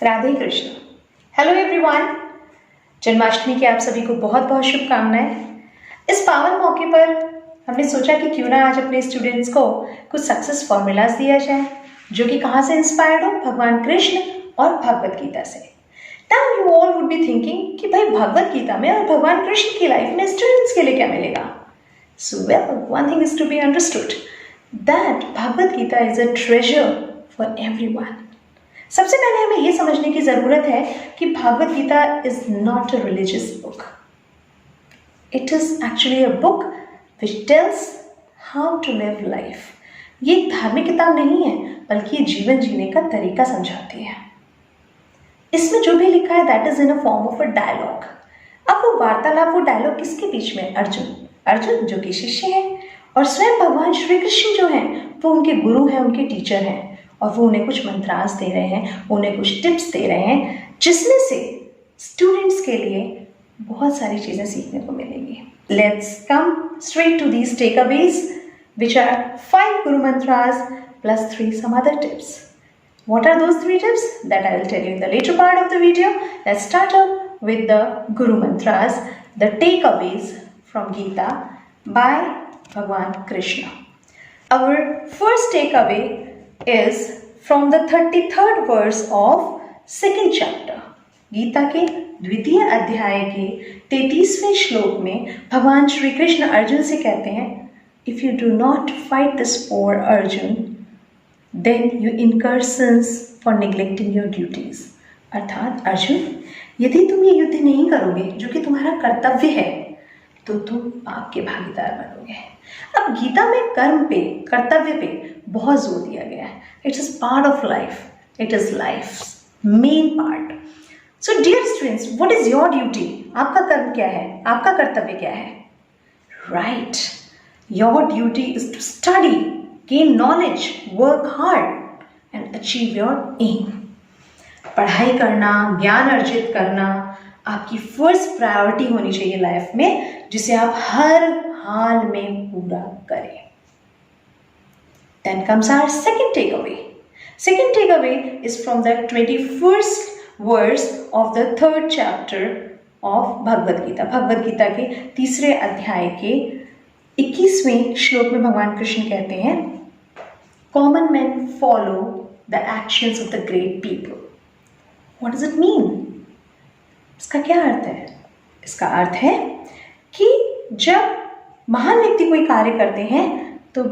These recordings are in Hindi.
राधे कृष्ण। Hello everyone. जन्माष्टमी की आप सभी को बहुत बहुत शुभकामनाएं। इस पावन मौके पर हमने सोचा कि क्यों ना आज अपने स्टूडेंट्स को कुछ सक्सेस फॉर्मूलाज दिया जाए जो कि कहाँ से इंस्पायर्ड हो, भगवान कृष्ण और भगवत गीता से। Now you all would be thinking कि भाई भगवत गीता में और भगवान कृष्ण की लाइफ में स्टूडेंट्स के लिए क्या मिलेगा। So well, one thing is to be understood that Bhagavad Gita is a treasure for everyone. सबसे पहले हमें यह समझने की जरूरत है कि Bhagavad Gita is not a religious book. It is actually a book which tells how to live life. ये एक धार्मिक किताब नहीं है, बल्कि ये जीवन जीने का तरीका समझाती है। इसमें जो भी लिखा है that is in a form of a dialogue. अब वो वार्तालाप, वो डायलॉग किसके बीच में? अर्जुन जो कि शिष्य है, और स्वयं भगवान श्री कृष्ण जो हैं वो उनके गुरु हैं, उनके टीचर हैं, और वो उन्हें कुछ मंत्रास दे रहे हैं, उन्हें कुछ टिप्स दे रहे हैं, जिसमें से स्टूडेंट्स के लिए बहुत सारी चीज़ें सीखने को मिलेंगी। Let's come straight to these takeaways which are 5 guru mantras plus 3 some other tips. What are those 3 tips? That I will tell you in the later part of the video. Let's start up with the Guru Mantras, the takeaways from Gita by Bhagwan Krishna. Our first takeaway is from the 33rd verse of second chapter. Gita के द्वितीय अध्याय के 33वें श्लोक में भगवान श्री कृष्ण अर्जुन से कहते हैं, If you do not fight this war, Arjun, then you incur sins for neglecting your duties. अर्थात अर्जुन, यदि तुम ये युद्ध नहीं करोगे जो कि तुम्हारा कर्तव्य है, तो तुम पाप के भागीदार बनोगे। अब गीता में कर्म पे, कर्तव्य पे बहुत जोर दिया गया है। It is part of life, it is life main part. So dear students, what is your duty? आपका कर्म क्या है, आपका कर्तव्य क्या है? Right, your duty is to study, gain knowledge, work hard and achieve your aim. पढ़ाई करना, ज्ञान अर्जित करना आपकी फर्स्ट प्रायोरिटी होनी चाहिए लाइफ में, जिसे आप हर हाल में पूरा करें। Then comes our second takeaway. Second takeaway is from the 21st verse of the 3rd chapter of Bhagavad Gita. Bhagavad Gita के तीसरे अध्याय के 21वें श्लोक में भगवान कृष्ण कहते हैं, Common men follow the actions of the great people. What does it mean? इसका क्या अर्थ है? इसका अर्थ है कि जब महान व्यक्ति कोई कार्य करते हैं तो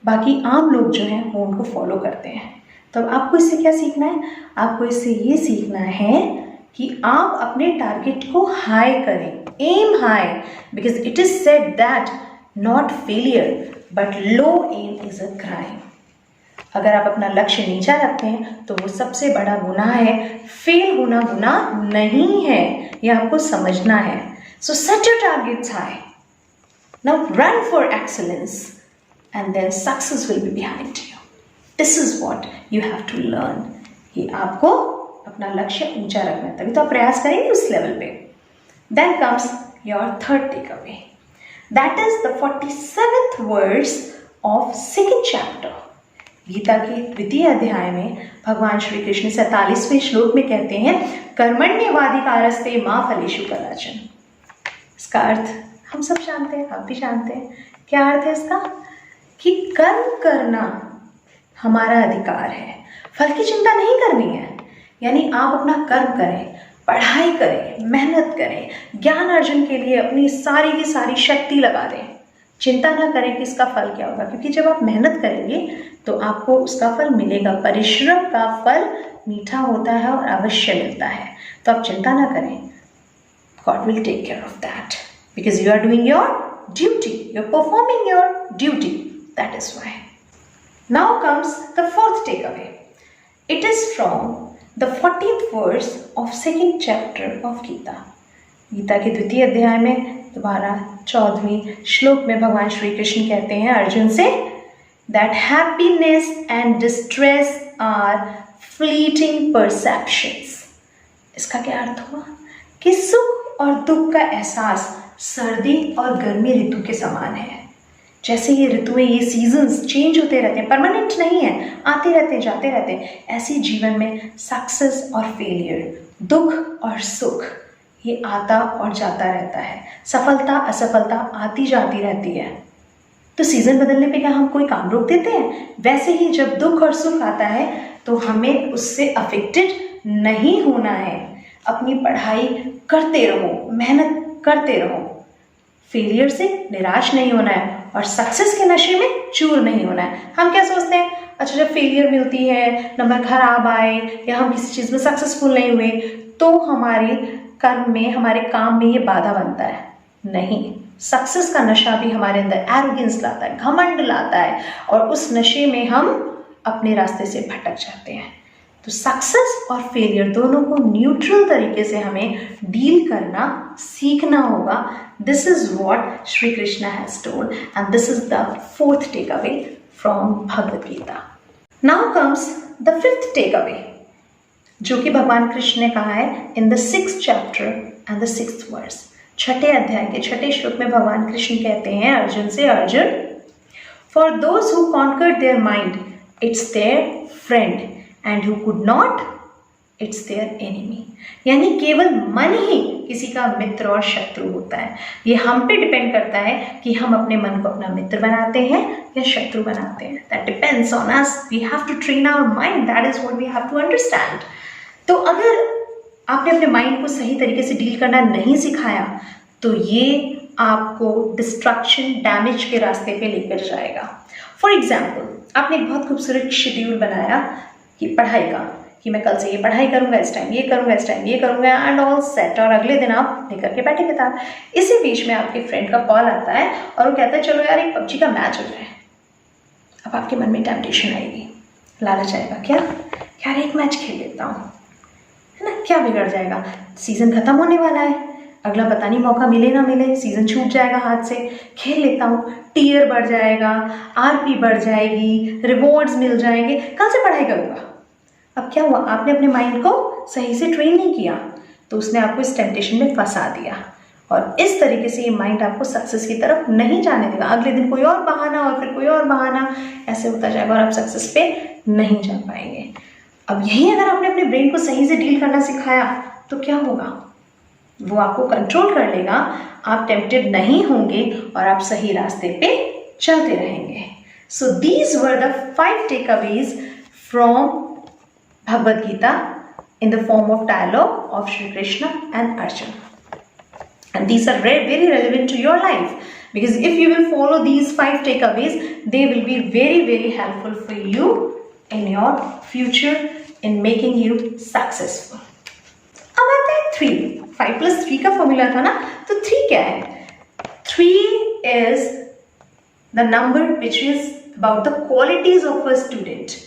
बाकी आम लोग जो हैं वो उनको फॉलो करते हैं। तो आपको इससे क्या सीखना है? आपको इससे ये सीखना है कि आप अपने टारगेट को हाई करें, aim high, because it is said that not failure but low aim is a crime. अगर आप अपना लक्ष्य नीचा रखते हैं तो वो सबसे बड़ा गुनाह है। फेल होना गुनाह नहीं है, यह आपको समझना है। So set your targets high, now run for excellence and then success will be behind you. This is what you have to learn कि आपको अपना लक्ष्य ऊंचा रखना है, तभी तो आप प्रयास करेंगे उस लेवल पे। Then comes your third takeaway, that is the 47th verse of second chapter. Gita के द्वितीय अध्याय में भगवान श्री कृष्ण 47वें श्लोक में कहते हैं, कर्मण्येवाधिकारस्ते मा फलेषु कदाचन। इसका अर्थ हम सब जानते हैं, आप भी जानते हैं। क्या अर्थ है इसका? कि कर्म करना हमारा अधिकार है, फल की चिंता नहीं करनी है। यानी आप अपना कर्म करें, पढ़ाई करें, मेहनत करें, ज्ञान अर्जन के लिए अपनी सारी की सारी शक्ति लगा दें। चिंता ना करें कि इसका फल क्या होगा, क्योंकि जब आप मेहनत करेंगे तो आपको उसका फल मिलेगा। परिश्रम का फल मीठा होता है और अवश्य मिलता है। तो आप चिंता ना करें, God will take care of that, because you are doing your duty, you are performing your duty, that is why. Now comes the fourth takeaway. It is from the 14th verse of second chapter of Gita. Gita के द्वितीय अध्याय में दोबारा 14वें श्लोक में भगवान श्री कृष्ण कहते हैं अर्जुन से, that happiness and distress are fleeting perceptions. इसका क्या अर्थ हुआ? कि सुख और दुख का एहसास सर्दी और गर्मी ऋतु के समान है। जैसे ये ऋतुएं, ये सीजन्स चेंज होते रहते हैं, परमानेंट नहीं है, आते रहते हैं, जाते रहते हैं, ऐसे जीवन में सक्सेस और फेलियर, दुख और सुख, ये आता और जाता रहता है। सफलता असफलता आती जाती रहती है। तो सीजन बदलने पे क्या हम कोई काम रोक देते हैं? वैसे ही जब दुख और सुख आता है तो हमें उससे अफेक्टेड नहीं होना है। अपनी पढ़ाई करते रहो, मेहनत करते रहो, फेलियर से निराश नहीं होना है और सक्सेस के नशे में चूर नहीं होना है। हम क्या सोचते हैं, अच्छा जब फेलियर मिलती है, नंबर खराब आए या हम किसी चीज़ में सक्सेसफुल नहीं हुए तो हमारे कर्म में, हमारे काम में ये बाधा बनता है। नहीं, सक्सेस का नशा भी हमारे अंदर एरोगेंस लाता है, घमंड लाता है और उस नशे में हम अपने रास्ते से भटक जाते हैं। तो सक्सेस और फेलियर दोनों को न्यूट्रल तरीके से हमें डील करना सीखना होगा। This is what Shri Krishna has told and this is the fourth takeaway from Bhagavad Gita. Now comes the fifth takeaway, जो कि भगवान कृष्ण ने कहा है in the 6th chapter and the 6th verse. छठे अध्याय के छठे श्लोक में भगवान कृष्ण कहते हैं अर्जुन से, Arjun, for those who conquered their mind it's their friend and who could not it's their enemy. यानी केवल मन ही किसी का मित्र और शत्रु होता है। ये हम पे डिपेंड करता है कि हम अपने मन को अपना मित्र बनाते हैं या शत्रु बनाते हैं। That depends on us. We have to train our mind, that is what we have to understand. तो अगर आपने अपने माइंड को सही तरीके से डील करना नहीं सिखाया तो ये आपको डिस्ट्रक्शन, डैमेज के रास्ते पे लेकर जाएगा। फॉर एग्जाम्पल, आपने एक बहुत खूबसूरत शेड्यूल बनाया कि पढ़ाई का, कि मैं कल से ये पढ़ाई करूंगा, इस टाइम ये करूंगा, इस टाइम ये करूंगा एंड ऑल सेट, और अगले दिन आप लेकर के बैठे किताब। इसी बीच में आपके फ्रेंड का कॉल आता है और वो कहता है चलो यार एक PUBG का मैच हो जाए। अब आपके मन में टेम्पटेशन आएगी, लालच आएगा, क्या यार एक मैच खेल लेता हूँ, है ना, क्या बिगड़ जाएगा, सीजन खत्म होने वाला है, अगला पता नहीं मौका मिले ना मिले, सीजन छूट जाएगा हाथ से, खेल लेता हूँ, टीयर बढ़ जाएगा, RP बढ़ जाएगी, रिवॉर्ड्स मिल जाएंगे, कल से पढ़ाई करूँगा। अब क्या हुआ, आपने अपने माइंड को सही से ट्रेन नहीं किया तो उसने आपको इस टेम्पटेशन में फंसा दिया और इस तरीके से ये माइंड आपको सक्सेस की तरफ नहीं जाने देगा। अगले दिन कोई और बहाना और फिर कोई और बहाना, ऐसे होता जाएगा और आप सक्सेस पे नहीं जा पाएंगे। अब यही अगर आपने अपने ब्रेन को सही से डील करना सिखाया तो क्या होगा, वो आपको कंट्रोल कर लेगा, आप टेम्प्टेड नहीं होंगे और आप सही रास्ते पे चलते रहेंगे। So these were the 5 takeaways from Bhagavad Gita in the form of dialogue of Shri Krishna and Arjuna. And these are very relevant to your life because if you will follow these 5 takeaways, they will be very helpful for you in your future in making you successful. अब आते हैं 3. 5 plus 3 का फॉर्मूला था ना, तो 3 क्या है? 3 is the number which is about the qualities of a student.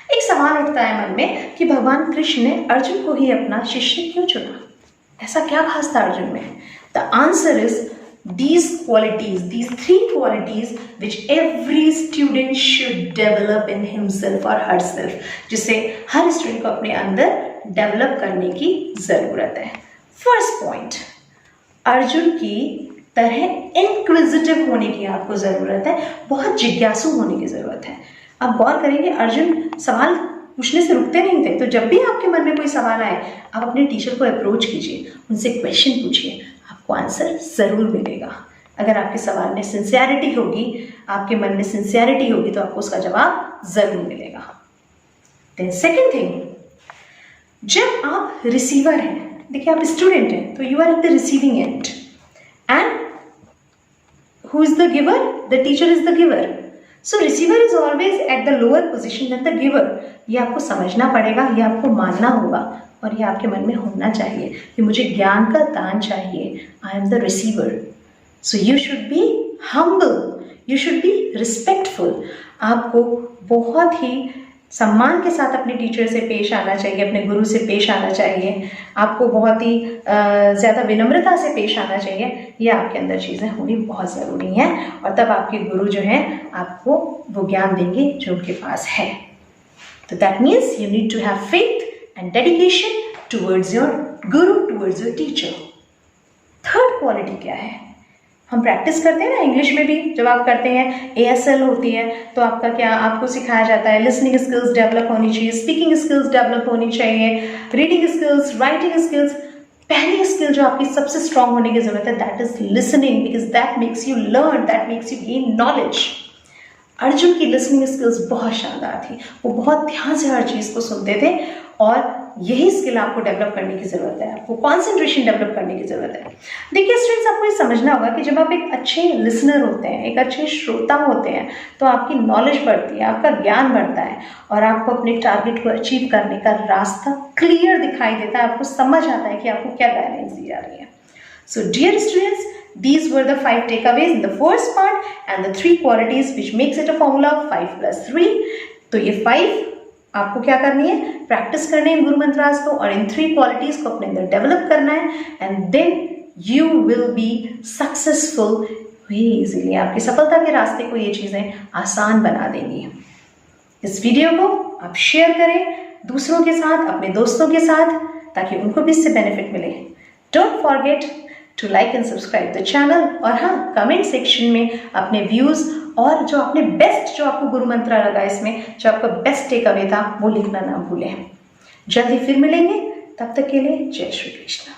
एक सवाल उठता है मन में कि भगवान कृष्ण ने अर्जुन को ही अपना शिष्य क्यों चुना, ऐसा क्या खास था अर्जुन में? The answer is these qualities, these 3 qualities which every student should develop in himself or herself, जिसे हर स्टूडेंट को अपने अंदर डेवलप करने की जरूरत है। फर्स्ट पॉइंट, अर्जुन की तरह इंक्विजिटिव होने की आपको जरूरत है, बहुत जिज्ञासु होने की जरूरत है। आप गौर करेंगे अर्जुन सवाल पूछने से रुकते नहीं थे, तो जब भी आपके मन में कोई सवाल आए आप अपने टीचर को अप्रोच कीजिए, उनसे क्वेश्चन पूछिए, आपको आंसर ज़रूर मिलेगा। अगर आपके सवाल में सिंसियरिटी होगी, आपके मन में सिंसियरिटी होगी तो आपको उसका जवाब ज़रूर मिलेगा। देन सेकेंड थिंग, जब आप रिसीवर हैं, देखिए आप स्टूडेंट हैं तो you are at the receiving end and who is the giver? The teacher is the giver. So receiver is always at the lower position than the giver. ये आपको समझना पड़ेगा, ये आपको मानना होगा और ये आपके मन में होना चाहिए कि मुझे ज्ञान का दान चाहिए। I am the receiver, so you should be humble, you should be respectful. आपको बहुत ही सम्मान के साथ अपने टीचर से पेश आना चाहिए, अपने गुरु से पेश आना चाहिए, आपको बहुत ही ज़्यादा विनम्रता से पेश आना चाहिए। ये आपके अंदर चीज़ें होनी बहुत ज़रूरी हैं और तब आपके गुरु जो हैं आपको वो ज्ञान देंगे जो उनके पास है। तो that means you need to have faith and dedication towards your guru, towards your teacher. Third quality क्या है? हम प्रैक्टिस करते हैं ना इंग्लिश में भी, जब आप करते हैं ASL होती है तो आपका क्या आपको सिखाया जाता है, लिसनिंग स्किल्स डेवलप होनी चाहिए, स्पीकिंग स्किल्स डेवलप होनी चाहिए, रीडिंग स्किल्स, राइटिंग स्किल्स। पहली स्किल जो आपकी सबसे स्ट्रांग होने की जरूरत है that is listening, because that makes you learn, that makes you gain knowledge. Arjun की लिसनिंग स्किल्स बहुत शानदार थी, वो बहुत ध्यान से हर चीज़ को सुनते थे और यही स्किल आपको डेवलप करने की ज़रूरत है, आपको कॉन्सेंट्रेशन डेवलप करने की ज़रूरत है। देखिए स्टूडेंट्स, आपको ये समझना होगा कि जब आप एक अच्छे लिसनर होते हैं, एक अच्छे श्रोता होते हैं, तो आपकी नॉलेज बढ़ती है, आपका ज्ञान बढ़ता है और आपको अपने टारगेट को अचीव करने का रास्ता क्लियर दिखाई देता है, आपको समझ आता है कि आपको क्या गाइडेंस दी जा रही है। So dear students, these were the 5 takeaways in the first part and the 3 qualities which makes it a formula of 5 plus 3. तो ये 5 आपको क्या करनी है, प्रैक्टिस करने हैं गुरु मंत्रास को और इन 3 क्वालिटीज को अपने अंदर डेवलप करना है and then you will be successful very easily. आपकी सफलता के रास्ते को ये चीज़ें आसान बना देंगी। इस वीडियो को आप शेयर करें दूसरों के साथ, अपने दोस्तों के साथ, ताकि उनको भी इससे बेनिफिट मिले। Don't forget to like and subscribe the channel और हाँ, कमेंट सेक्शन में अपने व्यूज़ और जो आपने बेस्ट, जो आपको गुरु मंत्र लगा इसमें, जो आपका बेस्ट टेक अवे था, वो लिखना ना भूलें। जल्दी फिर मिलेंगे, तब तक के लिए जय श्री कृष्ण।